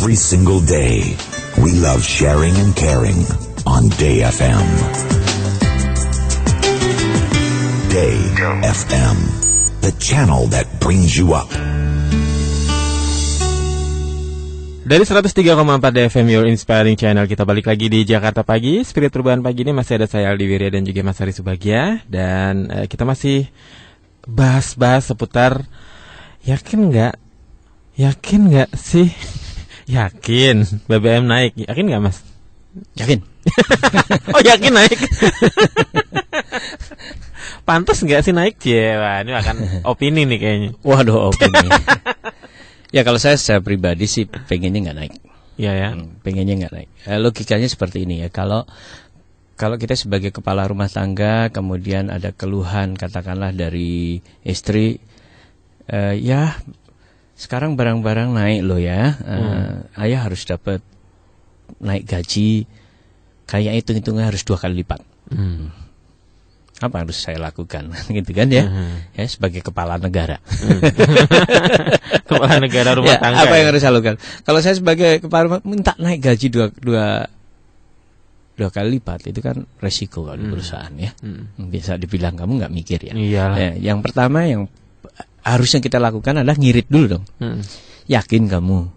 every single day. We love sharing and caring on Day FM. Day FM, the channel that brings you up. Dari 103,4 FM Your Inspiring Channel, kita balik lagi di Jakarta Pagi. Spirit Perubahan pagi ini masih ada saya Aldi Wirya dan juga Mas Hari Subagia. Dan kita masih bahas-bahas seputar yakin nggak sih? Yakin BBM naik, yakin nggak Mas? Yakin. Oh yakin naik. Pantas nggak sih naik? Wah, ini akan opini nih kayaknya. Waduh, opini. Ya kalau saya secara pribadi sih pengennya nggak naik. Iya ya. Pengennya nggak naik. Logikanya seperti ini ya. Kalau kita sebagai kepala rumah tangga, kemudian ada keluhan katakanlah dari istri, ya sekarang barang-barang naik loh ya. Ayah harus dapat naik gaji, kayak hitung-hitungnya harus 2 kali lipat. Apa harus saya lakukan gitu kan ya? Ya sebagai kepala negara. Kepala negara rumah tangga. Apa yang harus saya lakukan? Kalau saya sebagai kepala rumah minta naik gaji dua kali lipat, itu kan resiko kalau di perusahaan ya. Bisa dibilang kamu nggak mikir ya. Ya. Yang pertama yang harusnya kita lakukan adalah ngirit dulu dong. Yakin kamu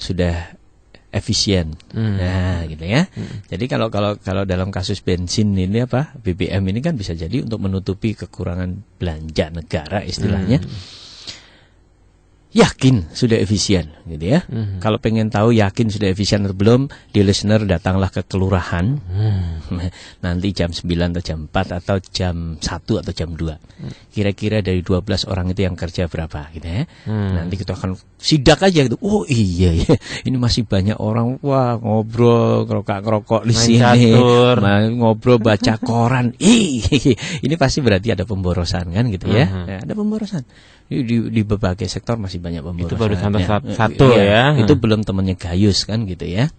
sudah efisien, nah gitu ya. Jadi kalau dalam kasus bensin ini BBM ini kan bisa jadi untuk menutupi kekurangan belanja negara istilahnya. Yakin sudah efisien, gitu ya. Kalau pengen tahu yakin sudah efisien atau belum, di listener datanglah ke kelurahan. Nanti jam 9 atau jam 4 atau jam 1 atau jam 2. Kira-kira dari 12 orang itu yang kerja berapa, gitu ya. Nanti kita akan sidak aja gitu. Oh iya ya, ini masih banyak orang ngobrol, ngerokok di sini, ngobrol baca koran. Ini pasti berarti ada pemborosan kan gitu ya. Ada pemborosan. Di berbagai sektor masih banyak pemborosan. Itu baru satu ya. Itu belum temannya Gayus kan gitu ya.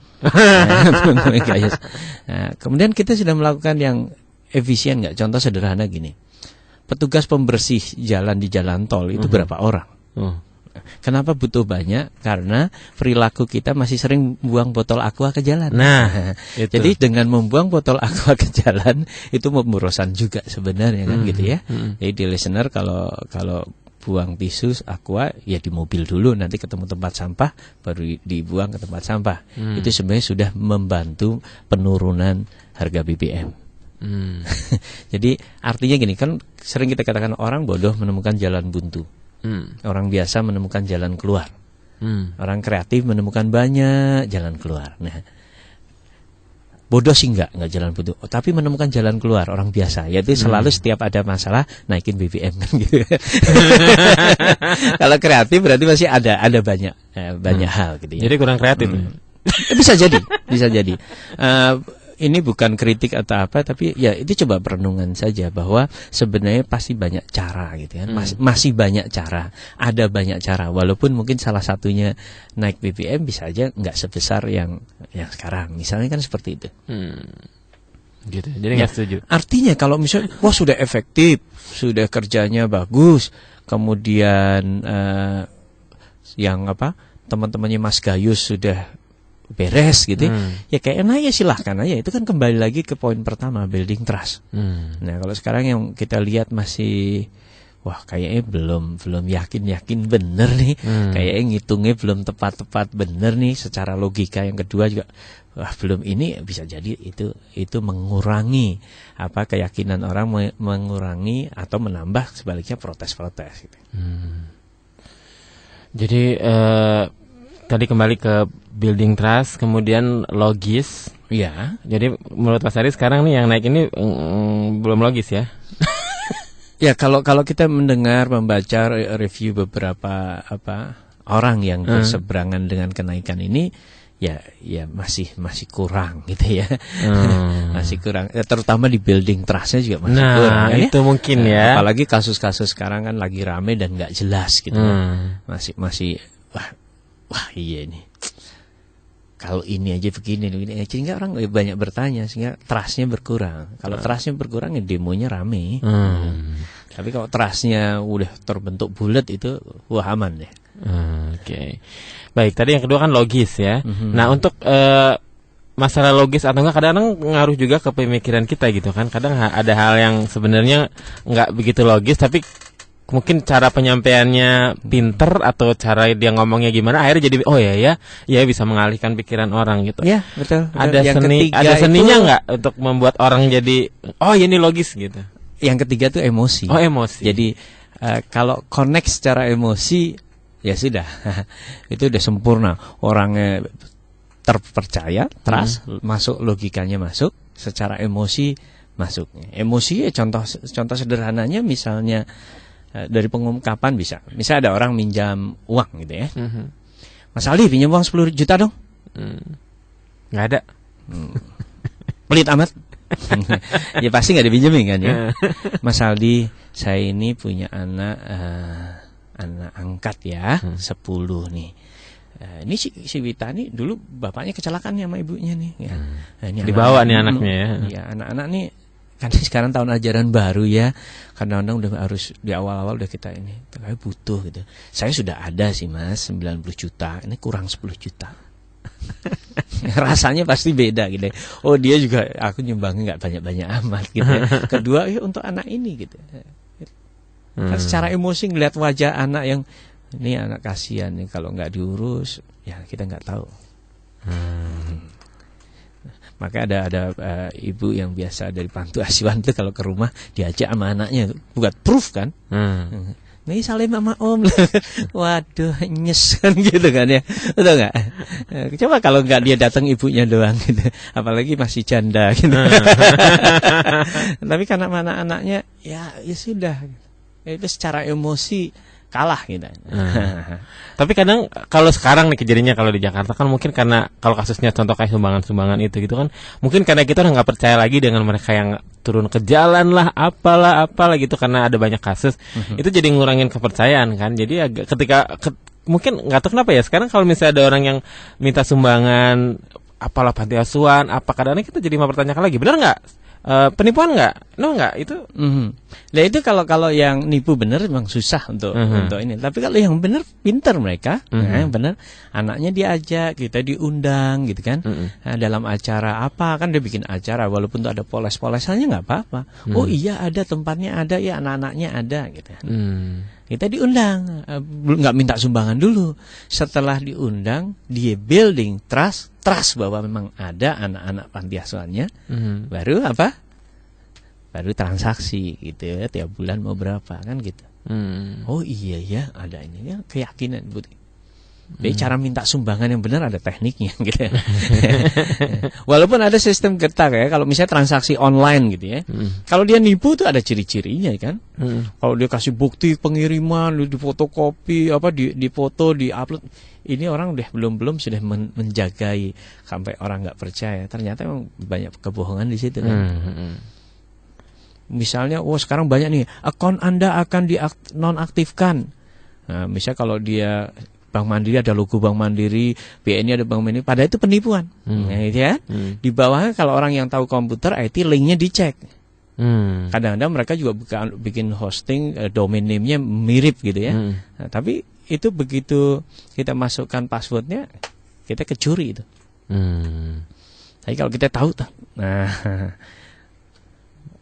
Gayus. Nah, kemudian kita sudah melakukan yang efisien nggak? Contoh sederhana gini. Petugas pembersih jalan di jalan tol itu berapa orang? Kenapa butuh banyak? Karena perilaku kita masih sering buang botol aqua ke jalan. Nah, jadi dengan membuang botol aqua ke jalan itu pemborosan juga sebenarnya kan gitu ya. Jadi di listener kalau buang tisu aqua ya di mobil dulu, nanti ketemu tempat sampah baru dibuang ke tempat sampah. Itu sebenarnya sudah membantu penurunan harga BBM. Jadi artinya gini, kan sering kita katakan orang bodoh menemukan jalan buntu. Orang biasa menemukan jalan keluar. Orang kreatif menemukan banyak jalan keluar. Nah, bodoh sih enggak jalan buntu, tapi menemukan jalan keluar orang biasa, yaitu selalu setiap ada masalah naikin BBM kan gitu. Kalau kreatif berarti masih ada banyak hal gitu ya. Jadi kurang kreatif. Bisa jadi. Ini bukan kritik atau apa, tapi ya itu coba perenungan saja bahwa sebenarnya pasti banyak cara gitu kan. Masih banyak cara, ada banyak cara. Walaupun mungkin salah satunya naik BBM bisa aja nggak sebesar yang sekarang. Misalnya kan seperti itu. Gitu. Jadi nggak setuju. Artinya kalau misalnya sudah efektif, sudah kerjanya bagus, kemudian yang teman-temannya Mas Gayus sudah beres gitu ya kayaknya ya silahkan aja. Itu kan kembali lagi ke poin pertama, building trust. Nah kalau sekarang yang kita lihat masih kayaknya belum yakin bener nih, kayaknya ngitungnya belum tepat bener nih secara logika. Yang kedua juga belum, ini bisa jadi itu mengurangi keyakinan orang, mengurangi atau menambah sebaliknya protes gitu. Jadi tadi kembali ke building trust, kemudian logis. Iya. Jadi menurut Mas Ari sekarang nih yang naik ini belum logis ya? Ya kalau kita mendengar, membaca review beberapa orang yang berseberangan dengan kenaikan ini, ya masih kurang gitu ya. Masih kurang. Terutama di building trust-nya juga masih kurang. Nah itu ya? Mungkin ya. Apalagi kasus-kasus sekarang kan lagi rame dan nggak jelas gitu. Masih wah iya nih. Kalau ini aja begini, sehingga orang banyak bertanya, sehingga trust-nya berkurang. Kalau trust-nya berkurang, ya demonya rame. Tapi kalau trustnya udah terbentuk bulat itu wah aman deh. Oke. Baik, tadi yang kedua kan logis ya. Nah, untuk masalah logis atau enggak kadang-kadang ngaruh juga ke pemikiran kita gitu kan. Kadang ada hal yang sebenarnya nggak begitu logis tapi mungkin cara penyampaiannya pinter atau cara dia ngomongnya gimana akhirnya jadi ya bisa mengalihkan pikiran orang gitu. Ya, betul. Ada seninya nggak untuk membuat orang jadi ini logis gitu. Yang ketiga tuh emosi. Oh, emosi. Jadi kalau connect secara emosi ya sudah. Itu udah sempurna. Orangnya terpercaya, trust, masuk logikanya masuk, secara emosi masuk. Emosi ya contoh sederhananya misalnya dari pengungkapan bisa. Misal ada orang minjam uang gitu ya. Mas Aldi pinjam uang 10 juta dong. Nggak ada. Pelit amat. Ya pasti nggak dipinjemin kan ya. Mas Aldi, saya ini punya anak angkat ya, 10 nih. Ini si Wita nih dulu bapaknya kecelakaan nih sama ibunya nih. Ya. Ini dibawa nih anaknya ya. Iya, anak-anak nih kan sekarang tahun ajaran baru ya. Kadang-kadang udah harus di awal-awal udah kita ini kayak butuh gitu. Saya sudah ada sih Mas 90 juta, ini kurang 10 juta. Rasanya pasti beda gitu. Oh, dia juga aku nyumbangnya nggak banyak-banyak amat gitu ya. Kedua untuk anak ini gitu. Kan secara emosi ngeliat wajah anak yang ini anak kasihan nih kalau nggak diurus ya kita nggak tahu. Maka ada ibu yang biasa dari panti asuhan tuh kalau ke rumah diajak sama anaknya buat proof kan. Nih salim sama om. Waduh nyes kan gitu kan ya. Betul nggak? Coba kalau nggak dia datang ibunya doang gitu. Apalagi masih janda gitu. Tapi karena anak-anaknya ya sudah. Itu secara emosi kalah gitu. Tapi kadang kalau sekarang nih kejadiannya kalau di Jakarta kan mungkin karena kalau kasusnya contoh kayak sumbangan itu gitu kan mungkin karena kita udah nggak percaya lagi dengan mereka yang turun ke jalan lah apalah gitu karena ada banyak kasus itu jadi ngurangin kepercayaan kan. Jadi agak mungkin nggak tahu kenapa ya sekarang kalau misalnya ada orang yang minta sumbangan apalah panti asuhan kadang-kadang kita jadi mempertanyakan lagi benar nggak? Penipuan nggak? Nggak itu. Nah itu kalau yang nipu bener memang susah untuk ini. Tapi kalau yang bener pinter mereka, yang bener anaknya diajak, kita diundang gitu kan. Nah, dalam acara apa kan dia bikin acara walaupun tuh ada poles-polesannya nggak apa-apa. Oh iya ada tempatnya ada ya anak-anaknya ada gitu. Kita diundang, nggak minta sumbangan dulu. Setelah diundang, dia building trust bahwa memang ada anak-anak panti asuhannya. Baru apa? Baru transaksi gitu ya, tiap bulan mau berapa kan gitu. Oh iya ya, ada ini ya keyakinan. Jadi cara minta sumbangan yang benar ada tekniknya gitu. Walaupun ada sistem getak ya, kalau misalnya transaksi online gitu ya. Kalau dia nipu tuh ada ciri-cirinya kan. Kalau dia kasih bukti pengiriman, di fotokopi, di foto, di upload, ini orang udah belum sudah menjagai sampai orang nggak percaya. Ternyata memang banyak kebohongan di situ kan. Misalnya, sekarang banyak nih akun Anda akan dinonaktifkan. Nah, misalnya kalau dia Bank Mandiri ada logo Bank Mandiri, BNI ada Bank Mandiri, padahal itu penipuan. Nah, gitu ya. Di bawahnya kalau orang yang tahu komputer IT linknya dicek. Kadang-kadang mereka juga bikin hosting domain name-nya mirip gitu ya. Nah, tapi itu begitu kita masukkan passwordnya, kita kecuri itu. Tapi kalau kita tahu,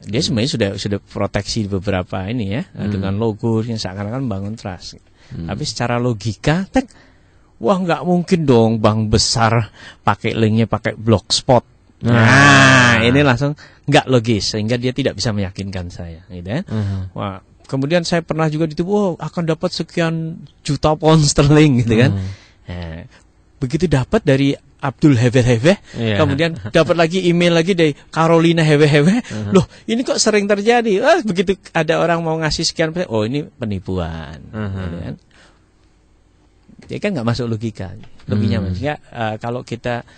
dia sebenarnya sudah proteksi beberapa ini ya dengan logo yang seakan-akan bangun trust. Tapi secara logika, nggak mungkin dong bank besar pakai linknya pakai blogspot. Nah, ini langsung nggak logis sehingga dia tidak bisa meyakinkan saya, gitu ya. Wah, kemudian saya pernah juga ditipu, akan dapat sekian juta pound sterling, gitu kan. Nah, begitu dapat dari Abdul Heve, kemudian dapat lagi email lagi dari Carolina Heve. Loh, ini kok sering terjadi. Begitu ada orang mau ngasih sekian, oh ini penipuan. Gitu kan. Dia kan nggak masuk logika. Lebihnya maksudnya kalau kita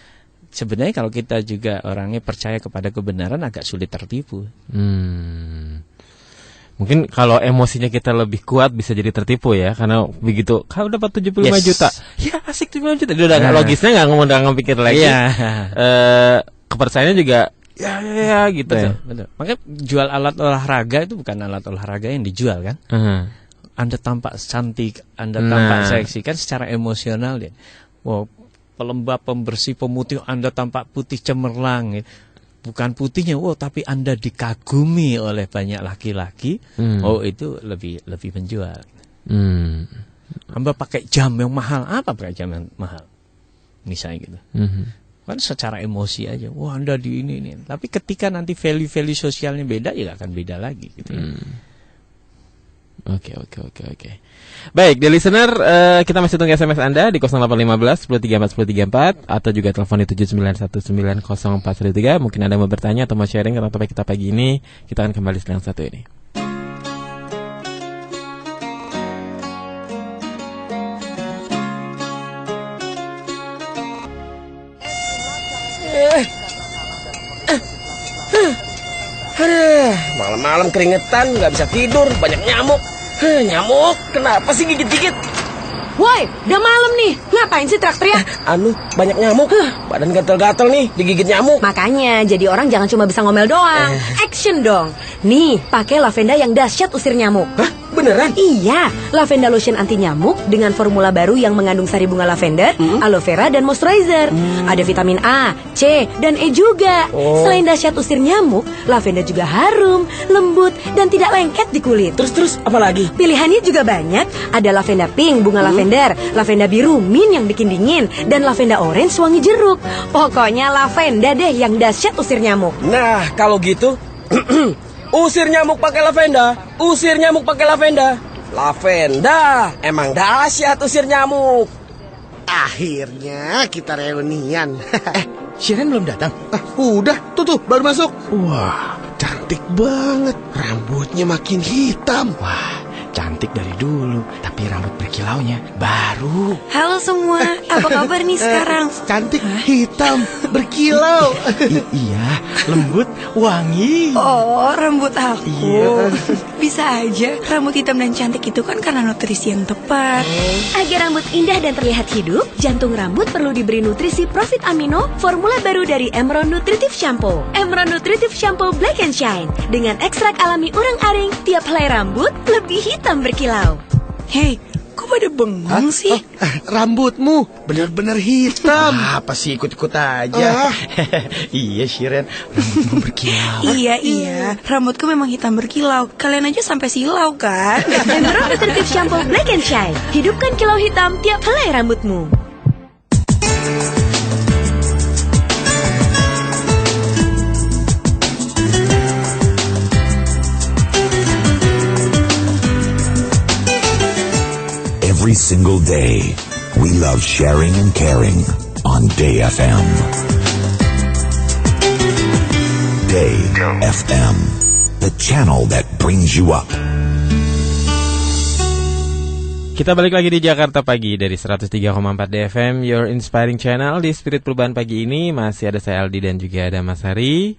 sebenarnya kalau kita juga orangnya percaya kepada kebenaran agak sulit tertipu. Mungkin kalau emosinya kita lebih kuat bisa jadi tertipu ya, karena begitu kau dapat 75 juta, ya asik 75 juta, udah nggak logisnya nggak ngomong pikir lagi. Kepercayaannya juga ya gitu ya. Betul. Makanya jual alat olahraga itu bukan alat olahraga yang dijual kan. Anda tampak cantik, Anda tampak seksi kan secara emosional ya. Wow, pelembab, pembersih, pemutih, Anda tampak putih cemerlang ya. Bukan putihnya, tapi Anda dikagumi oleh banyak laki-laki. Itu lebih menjual. Anda pakai jam yang mahal, apa pakai jam yang mahal? Misalnya gitu. Kan secara emosi aja. Anda di ini. Tapi ketika nanti value-value sosialnya beda, ya akan beda lagi gitu ya. Oke. Baik, di listener, kita masih tunggu SMS Anda di 0815 1034 1034 atau juga telepon di 791904103. Mungkin Anda mau bertanya atau mau sharing tentang topik kita pagi ini. Kita akan kembali setelah satu ini. Malam-malam keringetan, nggak bisa tidur, banyak nyamuk. Nyamuk, kenapa sih gigit-gigit? Woi, udah malam nih. Ngapain sih teriak-teriak? Banyak nyamuk. Badan gatel-gatel nih, digigit nyamuk. Makanya, jadi orang jangan cuma bisa ngomel doang. Action dong. Nih, pakai lavenda yang dahsyat usir nyamuk. Hah? Beneran? Iya, lavenda lotion anti nyamuk dengan formula baru yang mengandung sari bunga lavender, aloe vera, dan moisturizer. Ada vitamin A, C, dan E juga. Selain dahsyat usir nyamuk, lavenda juga harum, lembut, dan tidak lengket di kulit. Terus apa lagi? Pilihannya juga banyak. Ada lavenda pink, bunga lavender, lavenda biru, mint yang bikin dingin, dan lavenda orange wangi jeruk. Pokoknya lavenda deh yang dahsyat usir nyamuk. Nah, kalau gitu usir nyamuk pakai lavenda. Usir nyamuk pakai lavenda. Lavenda emang dahsyat usir nyamuk. Akhirnya kita reunian. Shiren belum datang? Udah, tuh baru masuk. Wah, cantik banget. Rambutnya makin hitam. Wah, cantik dari dulu, tapi rambut berkilaunya baru. Halo semua, apa kabar nih sekarang? Cantik, hitam, berkilau. Iya, lembut, wangi. Oh, rambut aku. Iya. Bisa aja, rambut hitam dan cantik itu kan karena nutrisi yang tepat. Agar rambut indah dan terlihat hidup, jantung rambut perlu diberi nutrisi Profit Amino, formula baru dari Emron Nutritive Shampoo. Emron Nutritive Shampoo Black and Shine dengan ekstrak alami urang-aring, tiap helai rambut lebih hitam berkilau. Hei, kok pada bengong sih? Rambutmu benar-benar hitam. Apa sih ikut-ikut aja? Iya, Shiren, rambutmu berkilau. Iya, rambutku memang hitam berkilau. Kalian aja sampai silau kan? Emron Nutritive Shampoo Black and Shine. Hidupkan kilau hitam tiap helai rambutmu. Every single day, we love sharing and caring on Day FM. Day FM, the channel that brings you up. Kita balik lagi di Jakarta Pagi dari 103,4 DFM, your inspiring channel. Di Spirit Perubahan pagi ini masih ada saya Aldi dan juga ada Mas Hari.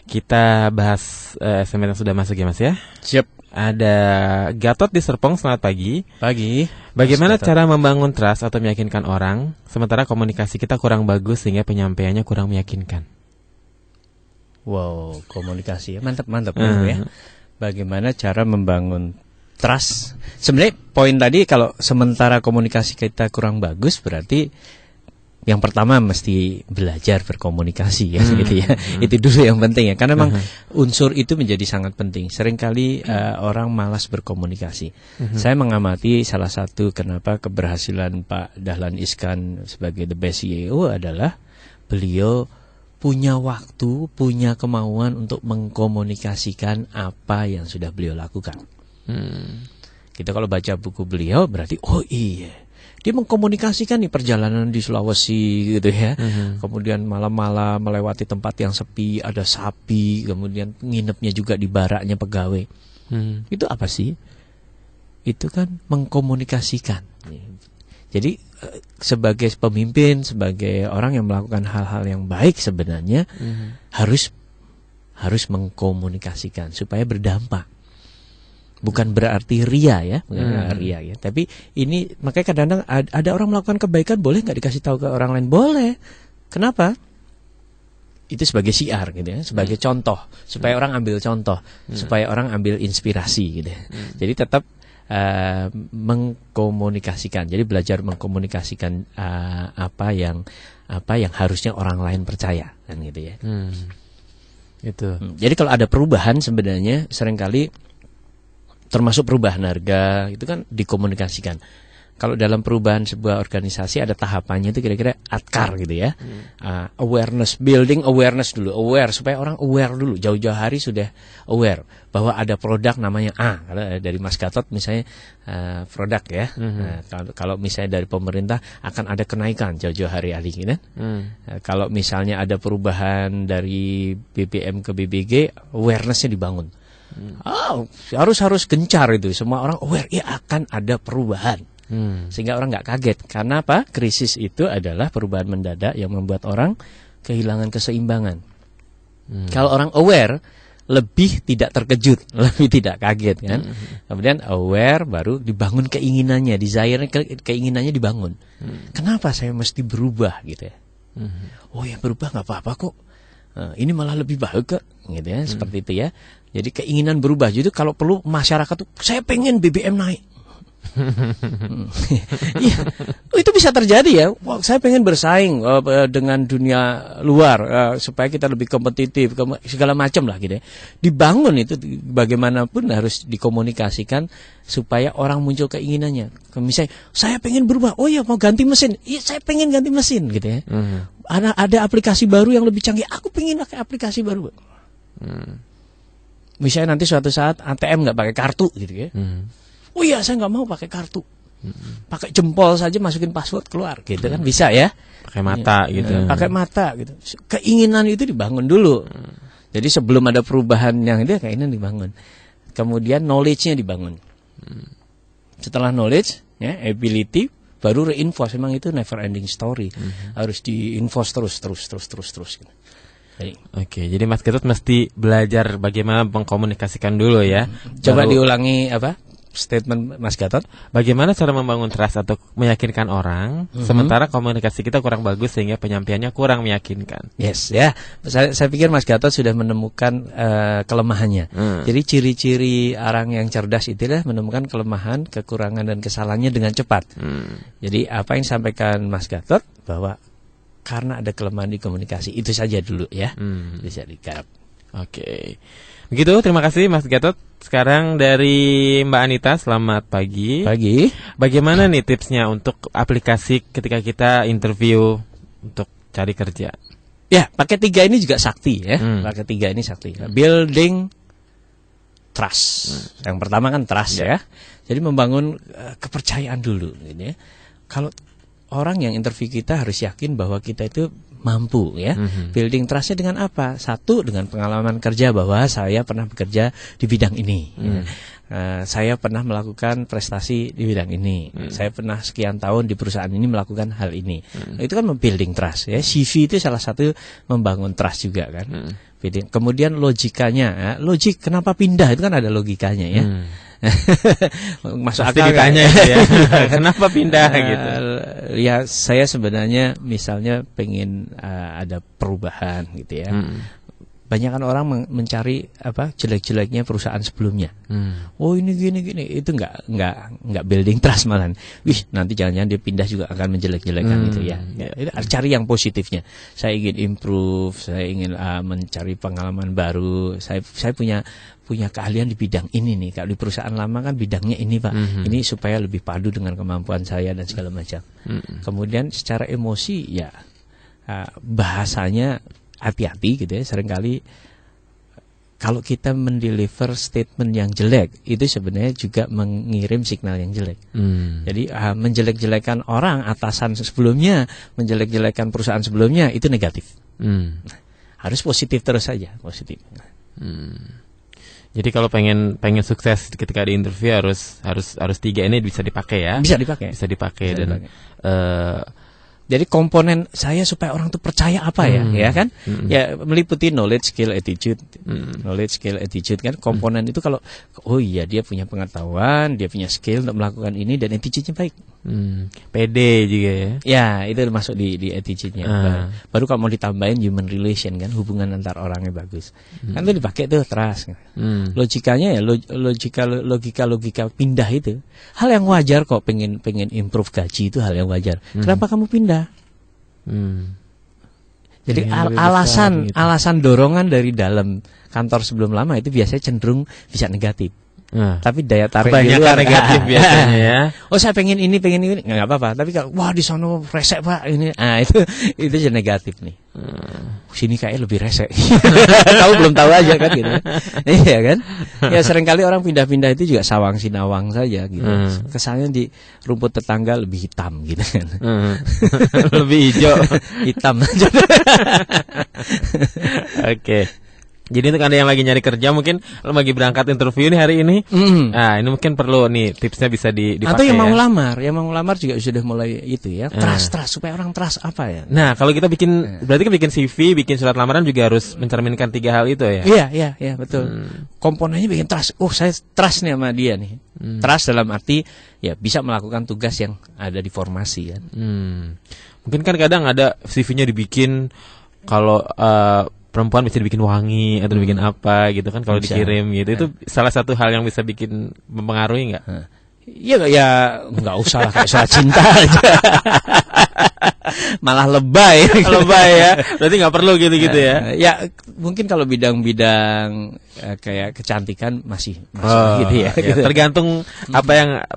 Kita bahas SMS yang sudah masuk ya Mas ya. Siap. Ada Gatot di Serpong, selamat pagi. Pagi. Bagaimana cara membangun trust atau meyakinkan orang sementara komunikasi kita kurang bagus sehingga penyampaiannya kurang meyakinkan? Wow, komunikasi ya. Mantap ya. Bagaimana cara membangun trust? Sebenarnya poin tadi kalau sementara komunikasi kita kurang bagus berarti yang pertama mesti belajar berkomunikasi ya gitu ya. Itu dulu yang penting ya. Karena memang unsur itu menjadi sangat penting. Seringkali orang malas berkomunikasi. Saya mengamati salah satu kenapa keberhasilan Pak Dahlan Iskan sebagai the best CEO adalah beliau punya waktu, punya kemauan untuk mengkomunikasikan apa yang sudah beliau lakukan. Kita kalau baca buku beliau berarti oh iya, dia mengkomunikasikan nih perjalanan di Sulawesi gitu ya. Kemudian malam-malam melewati tempat yang sepi, ada sapi, kemudian nginepnya juga di baraknya pegawai. Itu apa sih? Itu kan mengkomunikasikan. Jadi sebagai pemimpin, sebagai orang yang melakukan hal-hal yang baik sebenarnya harus mengkomunikasikan supaya berdampak. Bukan berarti ria ya, ria ya. Tapi ini makanya kadang-kadang ada orang melakukan kebaikan boleh nggak dikasih tahu ke orang lain? Boleh. Kenapa? itu sebagai syiar gitu ya, sebagai contoh supaya orang ambil contoh, supaya orang ambil inspirasi gitu ya. Jadi tetap mengkomunikasikan. Jadi belajar mengkomunikasikan apa yang harusnya orang lain percaya kan gitu ya. Itu. Jadi kalau ada perubahan sebenarnya seringkali termasuk perubahan harga itu kan dikomunikasikan. Kalau dalam perubahan sebuah organisasi ada tahapannya itu kira-kira ATKAR gitu ya. Awareness, building awareness dulu, aware supaya orang aware dulu, jauh-jauh hari sudah aware bahwa ada produk namanya A. Kalau dari Mas Gatot misalnya produk ya. Kalau misalnya dari pemerintah akan ada kenaikan jauh-jauh hari gitu kan. Kalau misalnya ada perubahan dari BBM ke BBG, awarenessnya dibangun. Harus gencar itu, semua orang aware ya akan ada perubahan. Sehingga orang nggak kaget. Karena apa? Krisis itu adalah perubahan mendadak yang membuat orang kehilangan keseimbangan. Kalau orang aware, lebih tidak terkejut, lebih tidak kaget kan. Kemudian aware baru dibangun keinginannya, desire-nya, keinginannya dibangun. Kenapa saya mesti berubah gitu ya? Oh ya berubah nggak apa-apa kok. Ini malah lebih baik kok, gitu ya, seperti itu ya. Jadi keinginan berubah. Jadi kalau perlu masyarakat tuh, saya pengen BBM naik. Ya, itu bisa terjadi ya. Wah, saya pengen bersaing dengan dunia luar supaya kita lebih kompetitif, segala macam lah gitu ya. Dibangun itu bagaimanapun harus dikomunikasikan supaya orang muncul keinginannya. Misalnya saya pengen berubah, oh ya mau ganti mesin, iya saya pengen ganti mesin gitu ya. Ada aplikasi baru yang lebih canggih, aku pengen pakai aplikasi baru. Misalnya nanti suatu saat ATM nggak pakai kartu gitu ya. Oh iya saya nggak mau pakai kartu, pakai jempol saja masukin password keluar gitu kan bisa ya. Pakai mata gitu. Pakai mata gitu. Keinginan itu dibangun dulu. Jadi sebelum ada perubahan yang itu keinginan dibangun. Kemudian knowledge-nya dibangun. Setelah knowledge, ya ability, baru reinforce. Memang itu never ending story. Harus diinforce terus gitu. Oke, jadi Mas Gatot mesti belajar bagaimana mengkomunikasikan dulu ya. Coba diulangi apa? Statement Mas Gatot. Bagaimana cara membangun trust atau meyakinkan orang, sementara komunikasi kita kurang bagus sehingga penyampaiannya kurang meyakinkan. Yes, ya. Saya pikir Mas Gatot sudah menemukan kelemahannya. Jadi ciri-ciri orang yang cerdas itulah menemukan kelemahan, kekurangan dan kesalahannya dengan cepat. Jadi apa yang disampaikan Mas Gatot bahwa karena ada kelemahan di komunikasi itu saja dulu ya. Bisa digarap. Oke. Begitu, terima kasih Mas Gatot. Sekarang dari Mbak Anita, selamat pagi. Pagi. Bagaimana nih tipsnya untuk aplikasi ketika kita interview untuk cari kerja? Ya, pakai 3 ini juga sakti ya. Pakai 3 ini sakti. Building trust. Yang pertama kan trust ya. Jadi membangun kepercayaan dulu gitu ya. Kalau orang yang interview kita harus yakin bahwa kita itu mampu ya. Building trustnya dengan apa? Satu, dengan pengalaman kerja bahwa saya pernah bekerja di bidang ini. Saya pernah melakukan prestasi di bidang ini. Saya pernah sekian tahun di perusahaan ini melakukan hal ini. Itu kan membuilding trust ya. CV itu salah satu membangun trust juga kan. Kemudian logikanya ya. Logik kenapa pindah itu kan ada logikanya ya. Masuk akal ditanya ya. Kenapa pindah gitu? Ya saya sebenarnya misalnya pengen ada perubahan gitu ya. Banyak kan orang mencari apa jelek-jeleknya perusahaan sebelumnya. Oh ini gini itu nggak building trust malahan. Wih nanti jangan-jangan dia pindah juga akan menjelek-jelekan gitu ya. Cari yang positifnya. Saya ingin improve, saya ingin mencari pengalaman baru. Saya punya keahlian di bidang ini nih. Kalau di perusahaan lama kan bidangnya ini Pak. Ini supaya lebih padu dengan kemampuan saya dan segala macam. Kemudian secara emosi ya bahasanya hati-hati gitu ya. Seringkali kalau kita mendeliver statement yang jelek itu sebenarnya juga mengirim signal yang jelek. Jadi menjelek-jelekan orang atasan sebelumnya, menjelek-jelekan perusahaan sebelumnya itu negatif. Harus positif terus saja, positif. Jadi kalau pengen sukses ketika di interview harus 3 ini bisa dipakai ya. Bisa dipakai. Dan jadi komponen saya supaya orang tuh percaya apa ya kan? Ya meliputi knowledge, skill, attitude. Knowledge, skill, attitude kan komponen itu kalau oh iya dia punya pengetahuan, dia punya skill untuk melakukan ini dan attitude-nya baik. PD juga ya. Ya, itu masuk di attitude-nya. Baru kalau mau ditambahin human relation kan, hubungan antar orangnya bagus. Kan itu dipakai tuh trust. Logikanya ya logika pindah itu hal yang wajar kok. Pengen improve gaji itu hal yang wajar. Kenapa kamu pindah? Jadi alasan dorongan dari dalam kantor sebelum lama itu biasanya cenderung bisa negatif. Tapi daya tarik di luar negatif biasanya ya. Oh, saya pengen ini nggak apa-apa. Tapi kalau wah di sana resek Pak ini, itu jadi negatif nih. Sini kayaknya lebih resek. Kamu belum tahu aja kan gitu. Iya kan? Ya seringkali orang pindah-pindah itu juga sawang sinawang saja gitu. Kesannya di rumput tetangga lebih hitam gitu kan. Lebih hijau, hitam aja. Oke. Jadi untuk Anda yang lagi nyari kerja, mungkin lo lagi berangkat interview nih hari ini. Nah, ini mungkin perlu nih tipsnya bisa dipakai. Atau yang mau lamar juga sudah mulai itu ya. Trust supaya orang trust apa ya. Nah, kalau kita berarti kan bikin CV, bikin surat lamaran juga harus mencerminkan 3 hal itu ya. Iya, betul. Komponennya bikin trust. Oh, saya trust nih sama dia nih. Trust dalam arti ya bisa melakukan tugas yang ada di formasi kan. Mungkin kan kadang ada CV-nya dibikin kalau perempuan bisa dibikin wangi atau dibikin apa gitu kan kalau dikirim gitu. Itu salah satu hal yang bisa bikin mempengaruhi nggak? Ya nggak usah lah, kayak surat cinta aja. Malah lebay ya. Berarti nggak perlu gitu-gitu ya? Ya mungkin kalau bidang-bidang kayak kecantikan masih gitu ya. Gitu. Tergantung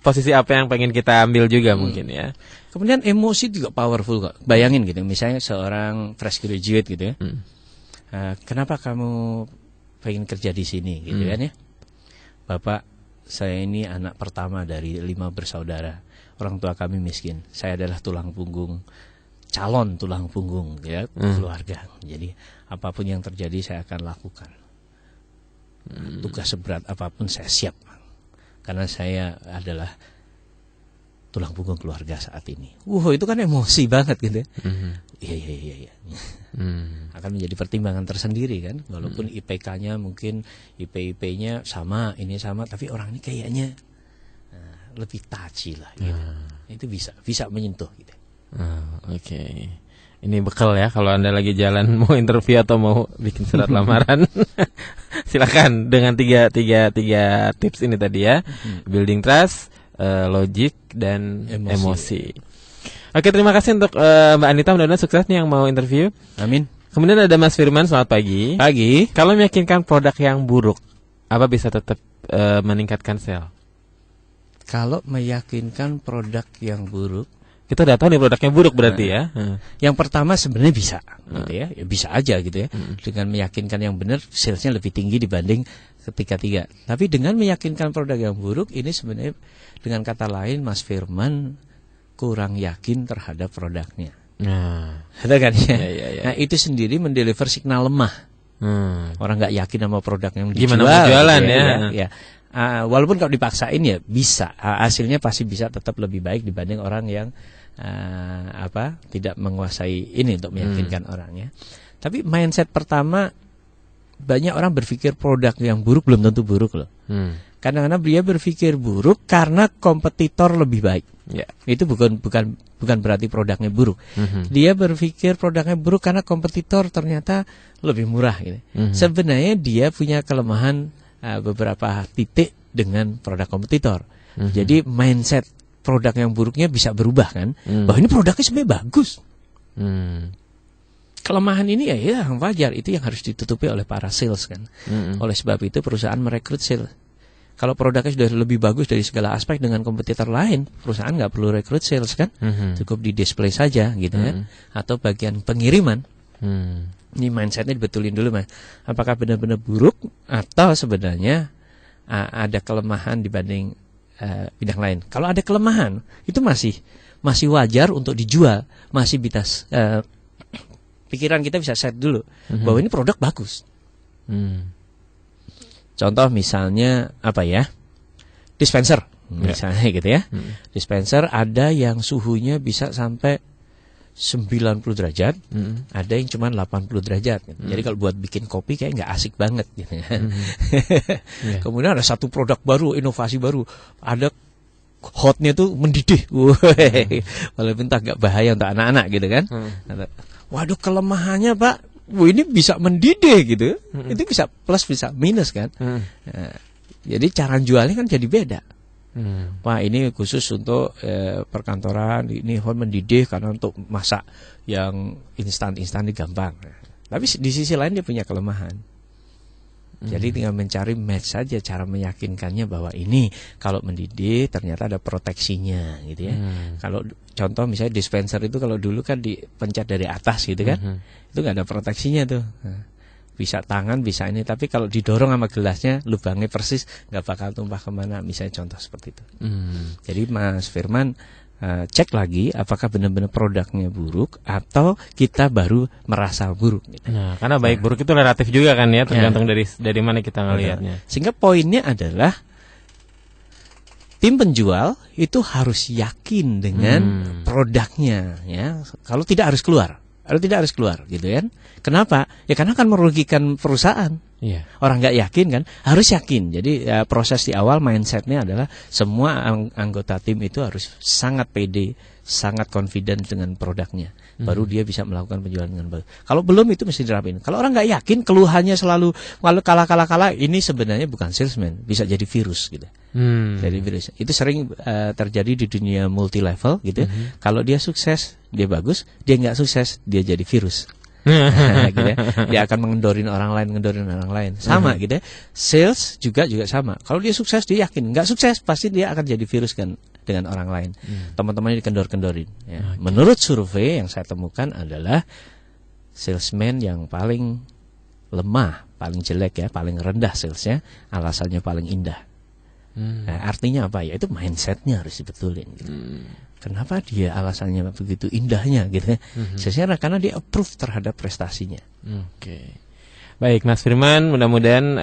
posisi apa yang pengen kita ambil juga mungkin ya. Kemudian emosi juga powerful kok. Bayangin gitu, misalnya seorang fresh graduate gitu ya. Kenapa kamu pengen kerja di sini gitu kan ya? Bapak, saya ini anak pertama dari 5 bersaudara. Orang tua kami miskin. Saya adalah calon tulang punggung ya keluarga. Jadi apapun yang terjadi saya akan lakukan. Tugas seberat apapun saya siap. Karena saya adalah tulang punggung keluarga saat ini. Itu kan emosi banget gitu ya. Iya. Akan menjadi pertimbangan tersendiri kan. Walaupun IPK-nya mungkin IP-nya sama, ini sama, tapi orang ini kayaknya lebih touchy lah gitu. Itu bisa menyentuh gitu. Oke. Ini bekal ya kalau Anda lagi jalan mau interview atau mau bikin surat lamaran. Silakan dengan tiga tips ini tadi ya. Building trust, logic dan emosi. Oke, terima kasih untuk Mbak Anita, mudah-mudahan sukses nih yang mau interview. Amin. Kemudian ada Mas Firman, selamat pagi. Pagi. Kalau meyakinkan produk yang buruk, apa bisa tetap meningkatkan sale? Kalau meyakinkan produk yang buruk, kita udah tahu nih produknya buruk berarti ya. Yang pertama sebenarnya bisa, gitu ya. Bisa aja gitu ya. Dengan meyakinkan yang benar, salesnya lebih tinggi dibanding ketiga. Tapi dengan meyakinkan produk yang buruk, ini sebenarnya dengan kata lain Mas Firman kurang yakin terhadap produknya. Ada kan ya? Nah itu sendiri mendeliver signal lemah. Orang nggak yakin sama produk yang dijual. Gimana mau jualan ya. Walaupun kalau dipaksain ya bisa, hasilnya pasti bisa tetap lebih baik dibanding orang yang tidak menguasai ini untuk meyakinkan orangnya. Tapi mindset pertama, banyak orang berpikir produk yang buruk belum tentu buruk loh. Kadang-kadang dia berpikir buruk karena kompetitor lebih baik. Itu bukan berarti produknya buruk. Dia berpikir produknya buruk karena kompetitor ternyata lebih murah gitu. Sebenarnya dia punya kelemahan beberapa titik dengan produk kompetitor. Jadi mindset produk yang buruknya bisa berubah kan. Bahwa ini produknya sebenarnya bagus. Kelemahan ini ya wajar, itu yang harus ditutupi oleh para sales kan. Oleh sebab itu perusahaan merekrut sales. Kalau produknya sudah lebih bagus dari segala aspek dengan kompetitor lain, perusahaan nggak perlu rekrut sales kan, cukup di display saja gitu kan, atau bagian pengiriman. Ini mindsetnya dibetulin dulu mas. Apakah benar-benar buruk atau sebenarnya ada kelemahan dibanding bidang lain? Kalau ada kelemahan, itu masih wajar untuk dijual, masih bisa pikiran kita bisa set dulu bahwa ini produk bagus. Contoh misalnya dispenser misalnya gitu ya. Dispenser ada yang suhunya bisa sampai 90 derajat, ada yang cuma 80 derajat. Jadi kalau buat bikin kopi kayak nggak asik banget gitu kan. Kemudian ada satu produk baru, inovasi baru, ada hotnya tuh mendidih. Walaupun itu agak bahaya untuk anak-anak gitu kan. Waduh, kelemahannya Pak, ini bisa mendidih gitu. Itu bisa plus bisa minus kan. Nah, jadi cara jualnya kan jadi beda. Wah, ini khusus untuk perkantoran, ini hot mendidih karena untuk masak yang instan-instan gampang. Tapi di sisi lain dia punya kelemahan. Jadi tinggal mencari match saja cara meyakinkannya bahwa ini kalau mendidih ternyata ada proteksinya gitu ya. Kalau contoh misalnya dispenser itu kalau dulu kan dipencet dari atas gitu kan, itu nggak ada proteksinya tuh. Bisa tangan bisa ini, tapi kalau didorong sama gelasnya lubangnya persis nggak bakal tumpah kemana. Misalnya contoh seperti itu. Jadi Mas Firman cek lagi apakah benar-benar produknya buruk atau kita baru merasa buruk gitu. Nah, karena baik buruk itu relatif juga kan ya, tergantung dari mana kita ngelihatnya. Sehingga poinnya adalah tim penjual itu harus yakin dengan produknya ya. Kalau tidak harus keluar. Gitu kan. Kenapa? Ya karena akan merugikan perusahaan. Iya. Orang nggak yakin kan, harus yakin. Jadi proses di awal mindsetnya adalah semua anggota tim itu harus sangat pede, sangat confident dengan produknya. Baru dia bisa melakukan penjualan dengan bagus. Kalau belum itu mesti dirapin. Kalau orang nggak yakin, keluhannya selalu kalau kalah, ini sebenarnya bukan salesman, bisa jadi virus gitu. Jadi virus. Itu sering terjadi di dunia multi level gitu. Kalau dia sukses, dia bagus. Dia nggak sukses, dia jadi virus. Gitu ya. Dia akan mengendorin orang lain. Sama gitu ya. Sales juga sama. Kalau dia sukses, dia yakin. Nggak sukses, pasti dia akan jadi virus kan dengan orang lain. Teman-temannya dikendor-kendorin. Ya. Menurut survei yang saya temukan adalah salesman yang paling lemah, paling jelek ya, paling rendah salesnya, alasannya paling indah. Nah, artinya apa ya? Itu mindsetnya harus dibetulin. Gitu. Kenapa dia alasannya begitu indahnya gitu? Sebenarnya karena dia approve terhadap prestasinya. Oke. Baik Mas Firman, mudah-mudahan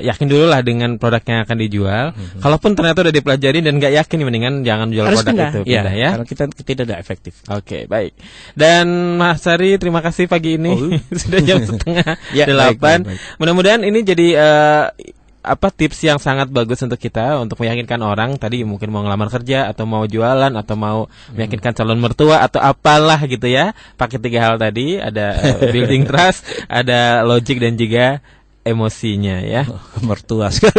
yakin dulu lah dengan produk yang akan dijual. Kalaupun ternyata udah dipelajari dan nggak yakin, mendingan jangan jual harus produk itu. Ya, ya. Karena kita tidak efektif. Oke, baik. Dan Mas Sari, terima kasih pagi ini. Sudah jam 7:30. Baik. Mudah-mudahan ini jadi tips yang sangat bagus untuk kita untuk meyakinkan orang tadi mungkin mau ngelamar kerja atau mau jualan atau mau meyakinkan calon mertua atau apalah gitu ya. Pakai 3 hal tadi, ada building trust, ada logic dan juga emosinya ya. Mertua sekali.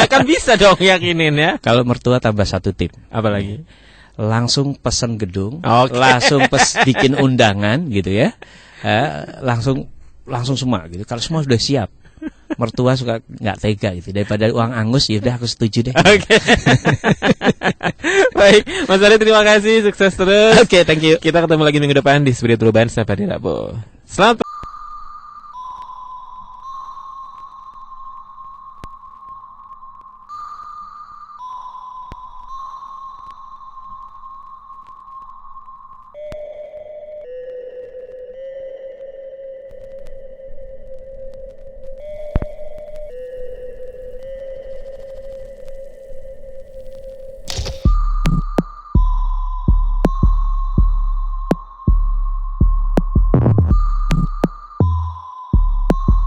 Kan bisa dong yakinin ya. Kalau mertua tambah 1 tip. Apa lagi? Langsung pesen gedung, langsung bikin undangan gitu ya. Langsung semua gitu. Kalau semua sudah siap. Mertua suka nggak tega gitu, daripada uang angus ya udah aku setuju deh. Oke. Baik, Mas Ari terima kasih, sukses terus. Oke, thank you. Kita ketemu lagi minggu depan di Spirit Urban sampai di Rabu. Selamat